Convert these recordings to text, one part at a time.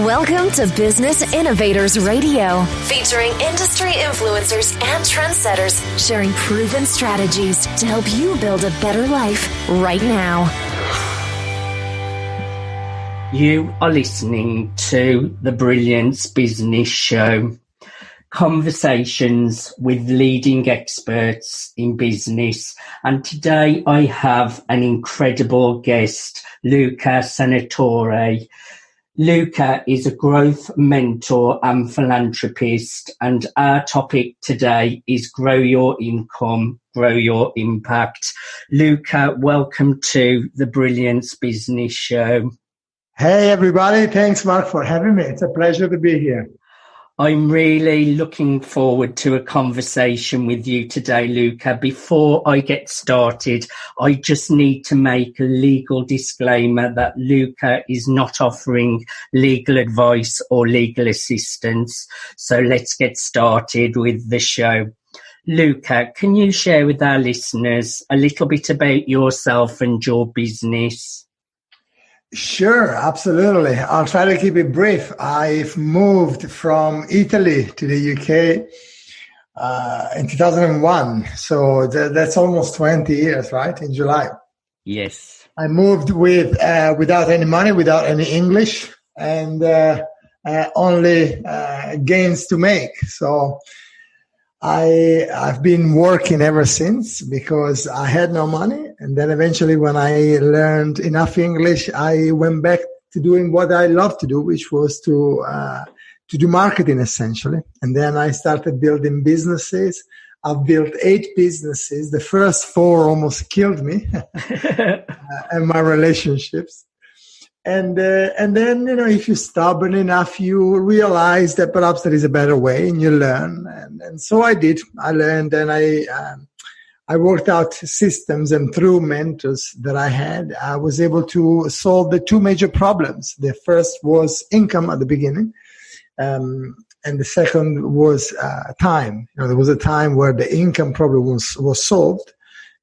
Welcome to Business Innovators Radio, featuring industry influencers and trendsetters sharing proven strategies to help you build a better life right now. You are listening to the Brilliance Business Show, conversations with leading experts in business. And today I have an incredible guest, Luca Senatore. Luca is a growth mentor and philanthropist, and our topic today is grow your income, grow your impact. Luca, welcome to the Brilliance Business Show. Hey, everybody. Thanks, Mark, for having me. It's a pleasure to be here. I'm really looking forward to a conversation with you today, Luca. Before I get started, I just need to make a legal disclaimer that Luca is not offering legal advice or legal assistance. So let's get started with the show. Luca, can you share with our listeners a little bit about yourself and your business? Sure, absolutely. I'll try to keep it brief. I've moved from Italy to the UK in 2001. So that's almost 20 years, right? In July. Yes. I moved without any money, without any English, and only gains to make. So I've been working ever since because I had no money. And then eventually when I learned enough English, I went back to doing what I love to do, which was to do marketing essentially. And then I started building businesses. I've built 8 businesses. The first 4 almost killed me and my relationships. And then, if you're stubborn enough, you realize that perhaps there is a better way and you learn. And so I did. I learned and I worked out systems, and through mentors that I had, I was able to solve the 2 major problems. The first was income at the beginning. And the second was time. There was a time where the income problem was solved.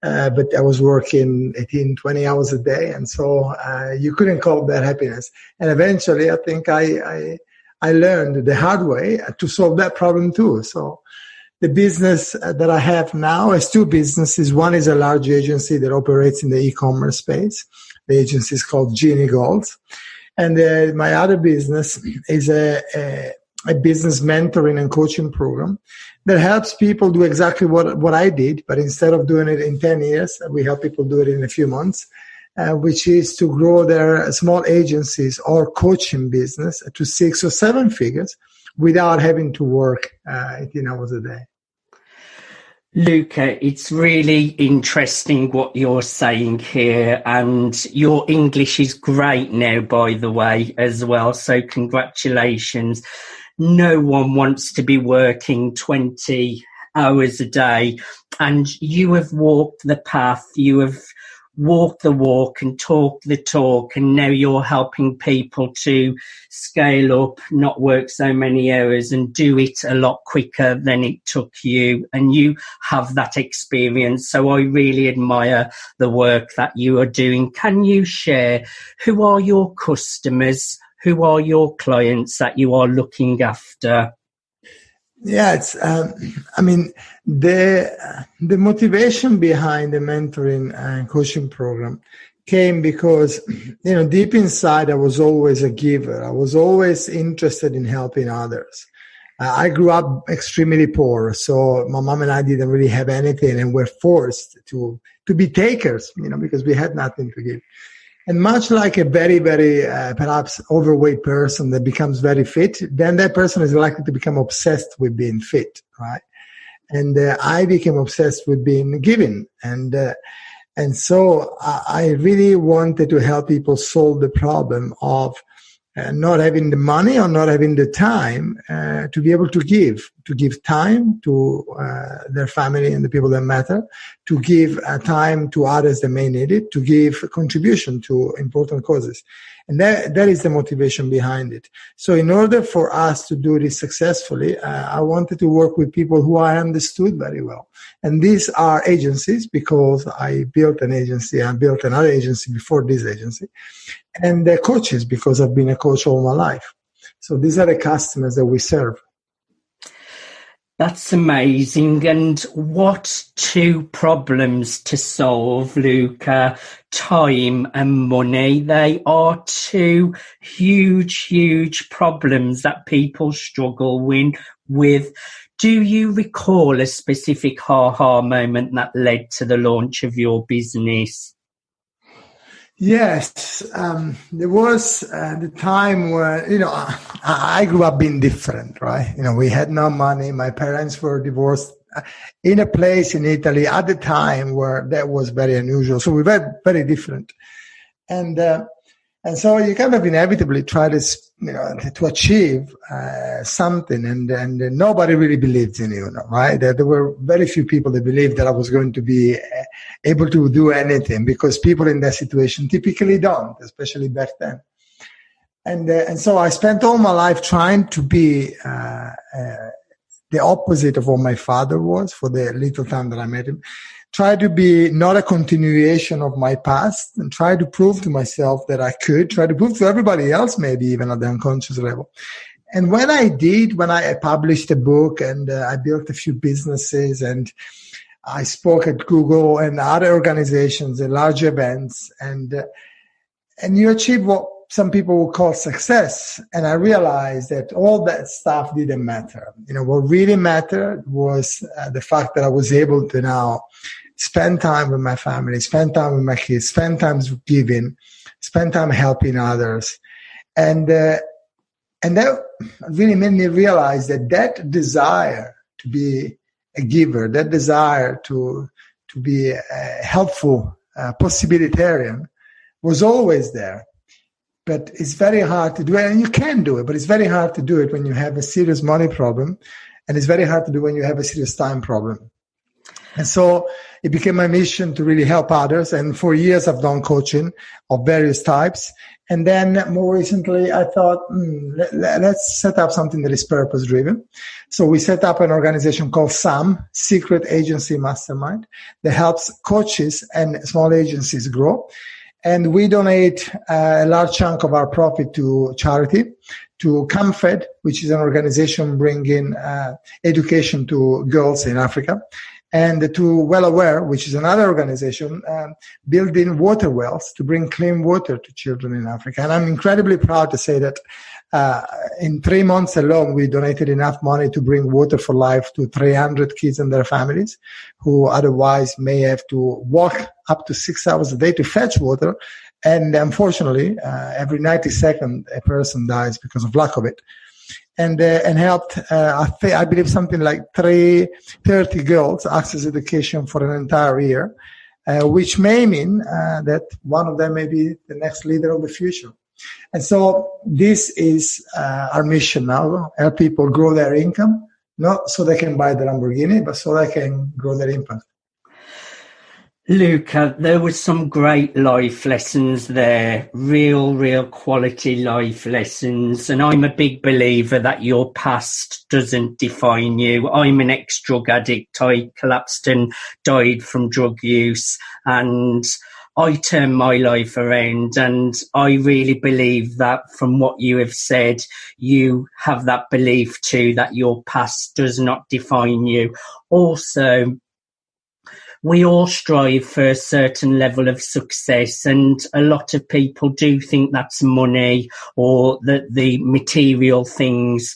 But I was working 18, 20 hours a day. And so you couldn't call that happiness. And eventually, I think I learned the hard way to solve that problem too. So the business that I have now is 2 businesses. One is a large agency that operates in the e-commerce space. The agency is called Genie Goals. And my other business is a business mentoring and coaching program that helps people do exactly what I did, but instead of doing it in 10 years, we help people do it in a few months, which is to grow their small agencies or coaching business to 6 or 7 figures without having to work 18 hours a day. Luca, it's really interesting what you're saying here, and your English is great now, by the way, as well. So congratulations. No one wants to be working 20 hours a day, and you have walked the path, you have walked the walk and talked the talk, and now you're helping people to scale up, not work so many hours, and do it a lot quicker than it took you. And you have that experience. So I really admire the work that you are doing. Can you share who are your customers? Who are your clients that you are looking after? Yeah, it's. The motivation behind the mentoring and coaching program came because, deep inside, I was always a giver. I was always interested in helping others. I grew up extremely poor, so my mom and I didn't really have anything, and were forced to be takers, because we had nothing to give. And much like a very, very perhaps overweight person that becomes very fit, then that person is likely to become obsessed with being fit, right? And I became obsessed with being giving. And so I really wanted to help people solve the problem of not having the money or not having the time to be able to give time to their family and the people that matter, to give time to others that may need it, to give contribution to important causes. And that is the motivation behind it. So in order for us to do this successfully, I wanted to work with people who I understood very well. And these are agencies, because I built an agency. I built another agency before this agency. And coaches, because I've been a coach all my life. So these are the customers that we serve. That's amazing. And what two problems to solve, Luca? Time and money. They are two huge problems that people struggle with. Do you recall a specific aha moment that led to the launch of your business? Yes, there was the time where, I grew up being different, right? We had no money. My parents were divorced in a place in Italy at the time where that was very unusual. So we were very different. And so you kind of inevitably try to achieve something, and nobody really believed in you, right? There were very few people that believed that I was going to be able to do anything, because people in that situation typically don't, especially back then. And so I spent all my life trying to be the opposite of what my father was for the little time that I met him. Try to be not a continuation of my past, and try to prove to myself that I could, try to prove to everybody else, maybe even at the unconscious level. And when I published a book, and I built a few businesses, and I spoke at Google and other organizations and large events, and you achieve what some people would call success. And I realized that all that stuff didn't matter. What really mattered was the fact that I was able to now spend time with my family, spend time with my kids, spend time giving, spend time helping others. And that really made me realize that desire to be a giver, that desire to be a helpful possibilitarian was always there. But it's very hard to do it, and you can do it, but it's very hard to do it when you have a serious money problem, and it's very hard to do when you have a serious time problem. And so it became my mission to really help others. And for years, I've done coaching of various types. And then more recently, I thought, let's set up something that is purpose-driven. So we set up an organization called SAM, Secret Agency Mastermind, that helps coaches and small agencies grow. And we donate a large chunk of our profit to charity, to ComFed, which is an organization bringing education to girls in Africa, and to Well Aware, which is another organization building water wells to bring clean water to children in Africa. And I'm incredibly proud to say that in 3 months alone, we donated enough money to bring water for life to 300 kids and their families who otherwise may have to walk up to 6 hours a day to fetch water. And unfortunately, every 90 seconds, a person dies because of lack of it. And helped, I believe, something like 30 girls access education for an entire year, which may mean that one of them may be the next leader of the future. And so this is our mission now: help people grow their income, not so they can buy the Lamborghini, but so they can grow their impact. Luca, there were some great life lessons there, real quality life lessons. And I'm a big believer that your past doesn't define you. I'm an ex-drug addict. I collapsed and died from drug use, and I turned my life around. And I really believe that from what you have said, you have that belief too, that your past does not define you. Also, we all strive for a certain level of success, and a lot of people do think that's money or the material things.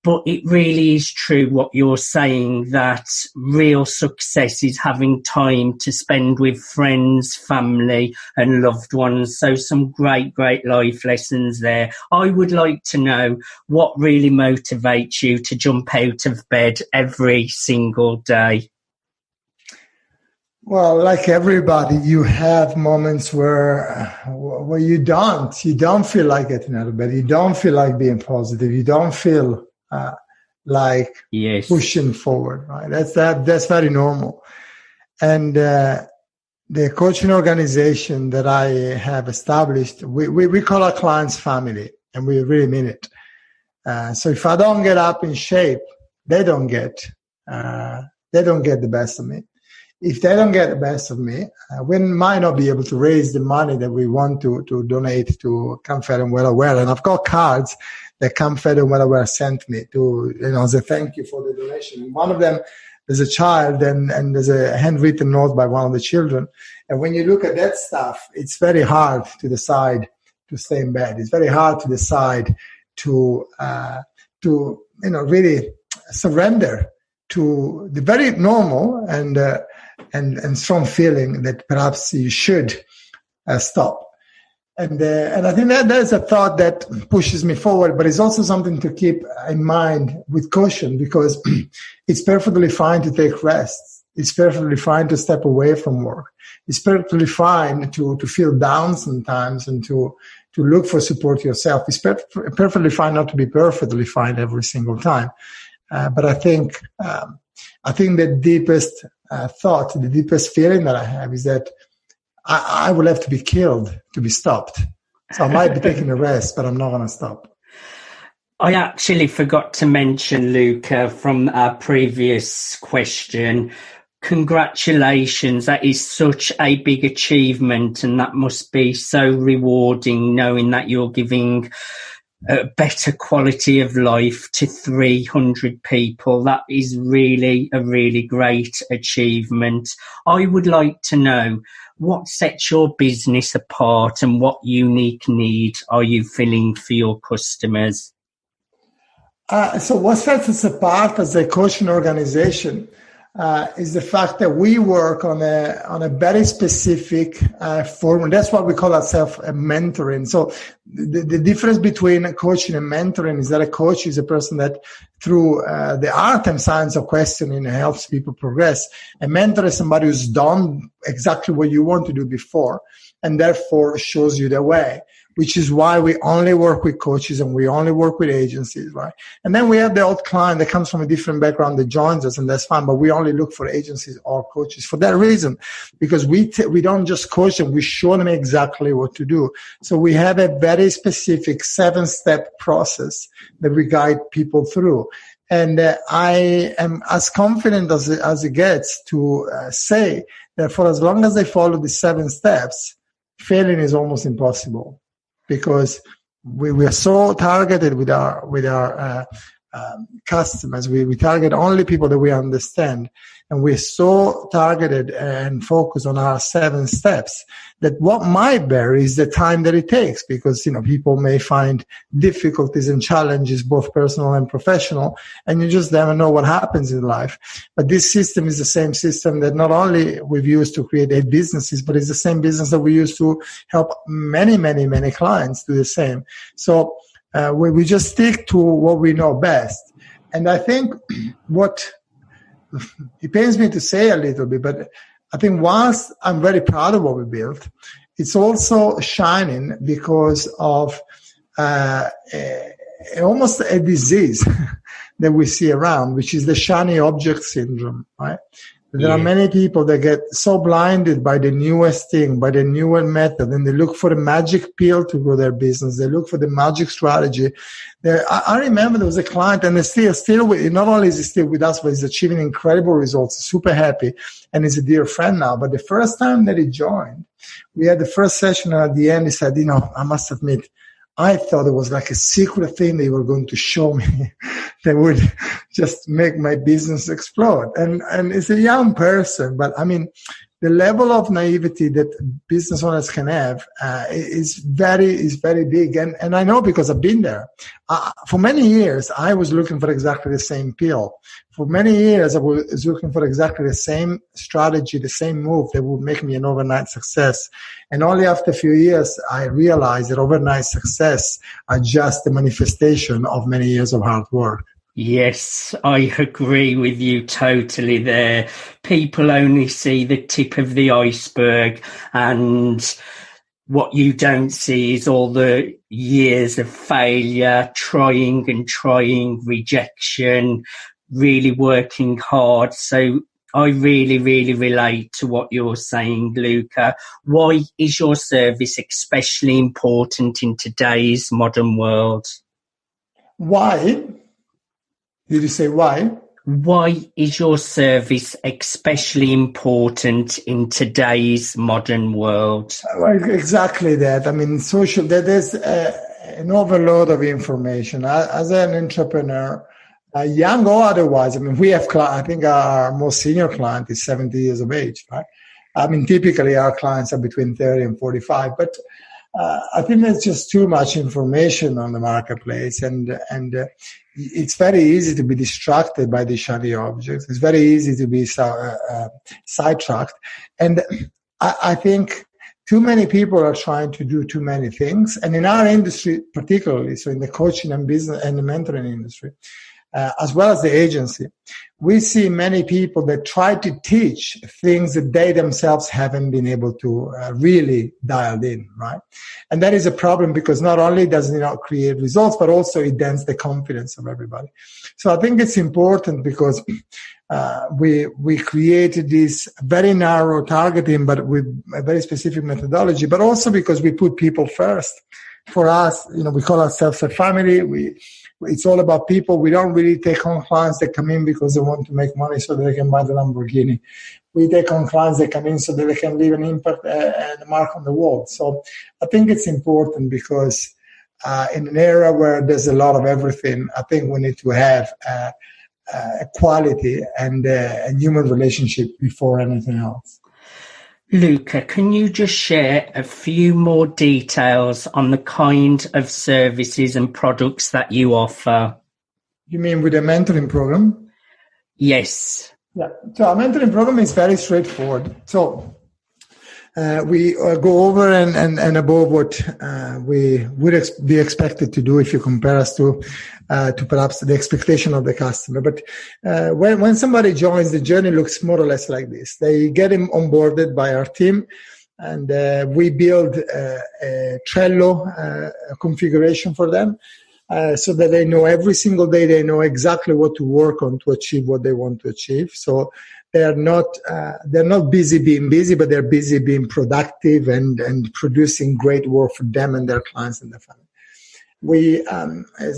But it really is true what you're saying, that real success is having time to spend with friends, family and loved ones. So some great life lessons there. I would like to know what really motivates you to jump out of bed every single day. Well, like everybody, you have moments where you don't feel like getting out of bed. You don't feel like being positive. You don't feel like pushing forward. Right? That's very normal. And the coaching organization that I have established, we call our clients family, and we really mean it. So if I don't get up in shape, they don't get the best of me. If they don't get the best of me, we might not be able to raise the money that we want to donate to ComFed and Well Aware. And I've got cards that come fed on whatever sent me to, as a thank you for the donation. And one of them, there's a child and there's a handwritten note by one of the children. And when you look at that stuff, it's very hard to decide to stay in bed. It's very hard to decide to really surrender to the very normal and strong feeling that perhaps you should stop. And I think that is a thought that pushes me forward, but it's also something to keep in mind with caution, because it's perfectly fine to take rest. It's perfectly fine to step away from work. It's perfectly fine to feel down sometimes and to look for support yourself. It's perfectly fine not to be perfectly fine every single time. But I think the deepest thought, the deepest feeling that I have is that I will have to be killed to be stopped. So I might be taking a rest, but I'm not going to stop. I actually forgot to mention, Luca, from our previous question, congratulations. That is such a big achievement, and that must be so rewarding, knowing that you're giving a better quality of life to 300 people. That is really a really great achievement. I would like to know, what sets your business apart and what unique need are you filling for your customers? So what sets us apart as a coaching organization is the fact that we work on a very specific form. That's what we call ourselves a mentoring. So the difference between coaching and mentoring is that a coach is a person that through the art and science of questioning helps people progress. A mentor is somebody who's done exactly what you want to do before and therefore shows you the way, which is why we only work with coaches and we only work with agencies, right? And then we have the old client that comes from a different background that joins us, and that's fine, but we only look for agencies or coaches for that reason, because we don't just coach them, we show them exactly what to do. So we have a very specific 7-step process that we guide people through. And I am as confident as it gets to say that for as long as they follow the 7 steps, failing is almost impossible. Because we are so targeted with our customers. We target only people that we understand. And we're so targeted and focused on our 7 steps that what might vary is the time that it takes, because, people may find difficulties and challenges, both personal and professional, and you just never know what happens in life. But this system is the same system that not only we've used to create 8 businesses, but it's the same business that we use to help many, many, many clients do the same. So we just stick to what we know best. And I think it pains me to say a little bit, but I think whilst I'm very proud of what we built, it's also shining because of almost a disease that we see around, which is the shiny object syndrome, right? There are many people that get so blinded by the newest thing, by the newer method, and they look for the magic pill to grow their business. They look for the magic strategy. I remember there was a client, and he's still not only is he still with us, but he's achieving incredible results, super happy, and he's a dear friend now. But the first time that he joined, we had the first session, and at the end he said, I must admit, I thought it was like a secret thing they were going to show me that would just make my business explode. And it's a young person, but I mean, the level of naivety that business owners can have is very big. And I know because I've been there. For many years, I was looking for exactly the same pill. For many years, I was looking for exactly the same strategy, the same move that would make me an overnight success. And only after a few years, I realized that overnight success are just the manifestation of many years of hard work. Yes, I agree with you totally there. People only see the tip of the iceberg, and what you don't see is all the years of failure, trying, rejection, really working hard. So I really, really relate to what you're saying, Luca. Why is your service especially important in today's modern world? Why? Did you say why? Why is your service especially important in today's modern world? Well, exactly that. I mean, an overload of information. As an entrepreneur, young or otherwise, I mean, we have, I think our most senior client is 70 years of age, right? I mean, typically our clients are between 30 and 45, but I think there's just too much information on the marketplace, and it's very easy to be distracted by the shiny objects. It's very easy to be sidetracked, and I think too many people are trying to do too many things. And in our industry, particularly, so in the coaching and business and the mentoring industry, as well as the agency, we see many people that try to teach things that they themselves haven't been able to really dial in, right? And that is a problem, because not only does it not create results, but also it dents the confidence of everybody. So I think it's important, because we created this very narrow targeting, but with a very specific methodology, but also because we put people first. For us, we call ourselves a family. It's all about people. We don't really take on clients that come in because they want to make money so that they can buy the Lamborghini. We take on clients that come in so that they can leave an impact and a mark on the wall. So I think it's important, because in an era where there's a lot of everything, I think we need to have quality and a human relationship before anything else. Luca, can you just share a few more details on the kind of services and products that you offer? You mean with a mentoring program? Yes. Yeah. So our mentoring program is very straightforward. So we go over and above what we would be expected to do if you compare us to perhaps the expectation of the customer. But when somebody joins, the journey looks more or less like this. They get him onboarded by our team, and we build a Trello configuration for them, so that they know every single day, they know exactly what to work on to achieve what they want to achieve. So they're not busy being busy, but they're busy being productive and producing great work for them and their clients and their family. We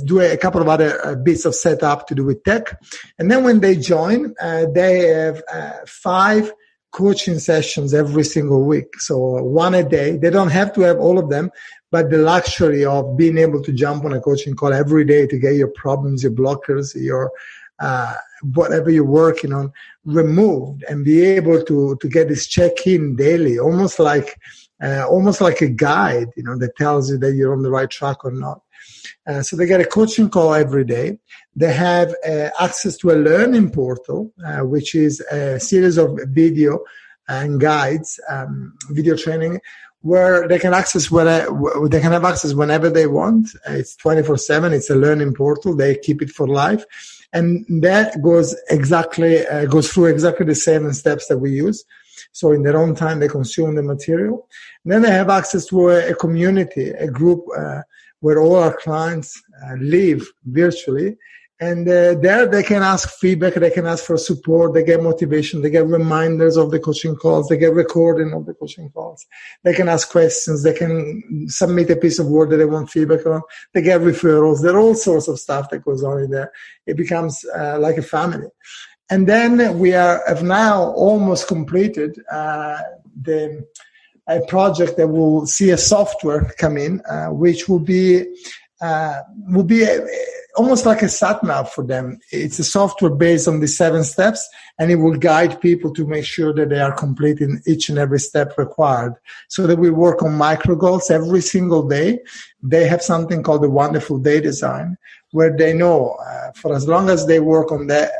do a couple of other bits of setup to do with tech. And then when they join, they have 5 coaching sessions every single week. So 1 a day. They don't have to have all of them, but the luxury of being able to jump on a coaching call every day to get your problems, your blockers, your whatever you're working on removed, and be able to get this check-in daily, almost like a guide, that tells you that you're on the right track or not. So they get a coaching call every day. They have access to a learning portal, which is a series of video and guides, video training, where they can have access whenever they want. It's 24/7. It's a learning portal. They keep it for life. And that goes through exactly the 7 steps that we use. So in their own time, they consume the material. And then they have access to a community, a group where all our clients live virtually. And there they can ask feedback, they can ask for support, they get motivation, they get reminders of the coaching calls, they get recording of the coaching calls. They can ask questions, they can submit a piece of work that they want feedback on, they get referrals. There are all sorts of stuff that goes on in there. It becomes like a family. And then we have now almost completed a project that will see a software come in, which will be almost like a sat-nav for them. It's a software based on the 7 steps, and it will guide people to make sure that they are completing each and every step required. So that we work on micro goals every single day. They have something called the Wonderful Day Design, where they know for as long as they work on that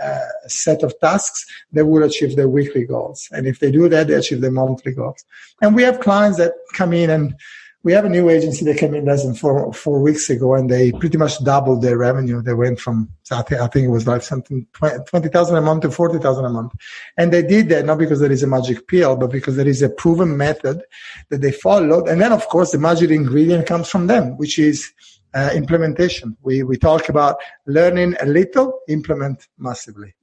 set of tasks, they will achieve their weekly goals. And if they do that, they achieve their monthly goals. And we have clients that come in, and we have a new agency that came in less than four weeks ago, and they pretty much doubled their revenue. They went from, I think it was like something 20,000 a month to 40,000 a month. And they did that not because there is a magic pill, but because there is a proven method that they followed. And then, of course, the magic ingredient comes from them, which is implementation. We talk about learning a little, implement massively.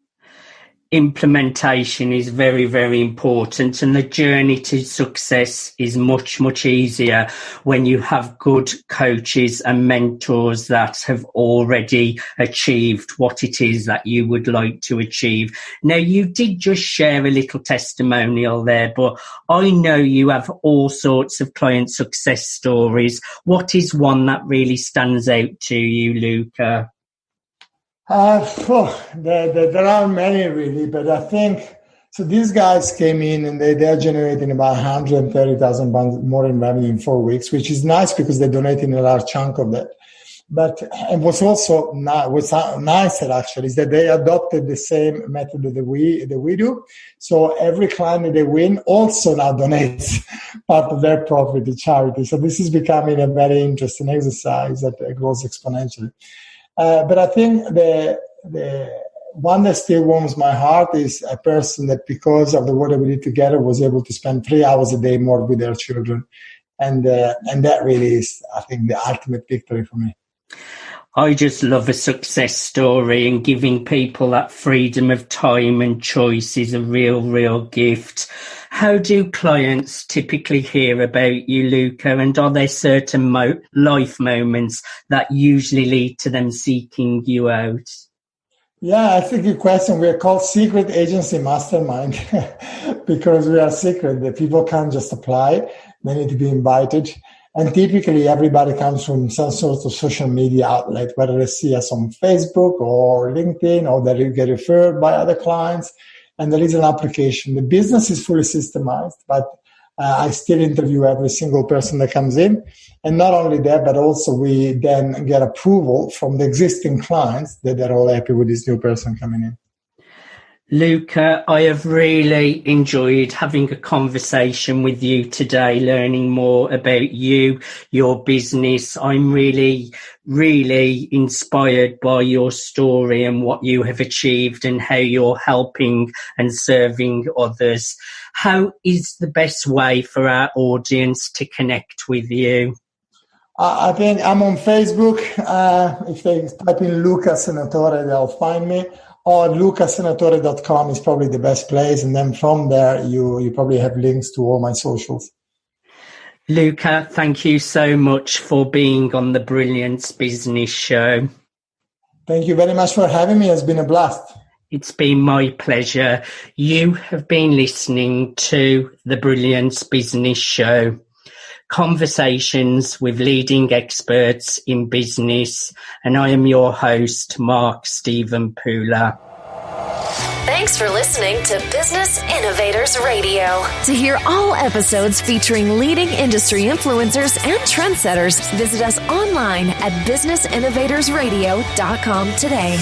implementation is very, very important, and the journey to success is much, much easier when you have good coaches and mentors that have already achieved what it is that you would like to achieve. Now, you did just share a little testimonial there, but I know you have all sorts of client success stories. What is one that really stands out to you, Luca? There are many really, but I think, so these guys came in and they're generating about 130,000 pounds more in revenue in 4 weeks, which is nice because they're donating a large chunk of that. But and what's also nicer actually is that they adopted the same method that we do. So every client that they win also now donates part of their profit to charity. So this is becoming a very interesting exercise that grows exponentially. But I think the one that still warms my heart is a person that, because of the work that we did together, was able to spend 3 hours a day more with their children. And that really is, I think, the ultimate victory for me. I just love a success story, and giving people that freedom of time and choice is a real, real gift. How do clients typically hear about you, Luca? And are there certain life moments that usually lead to them seeking you out? Yeah, that's a good question. We are called Secret Agency Mastermind because we are secret. The people can't just apply. They need to be invited. And typically everybody comes from some sort of social media outlet, whether they see us on Facebook or LinkedIn, or they get referred by other clients. And there is an application. The business is fully systemized, but I still interview every single person that comes in. And not only that, but also we then get approval from the existing clients that they're all happy with this new person coming in. Luca, I have really enjoyed having a conversation with you today, learning more about you, your business. I'm really, really inspired by your story and what you have achieved and how you're helping and serving others. How is the best way for our audience to connect with you? I think I'm on Facebook. If they type in Luca Senatore, they'll find me. Or lucasenatore.com is probably the best place. And then from there, you probably have links to all my socials. Luca, thank you so much for being on the Brilliance Business Show. Thank you very much for having me. It's been a blast. It's been my pleasure. You have been listening to the Brilliance Business Show. Conversations with leading experts in business, and I am your host, Mark Stephen Pula. Thanks for listening to Business Innovators Radio. To hear all episodes featuring leading industry influencers and trendsetters, visit us online at businessinnovatorsradio.com today.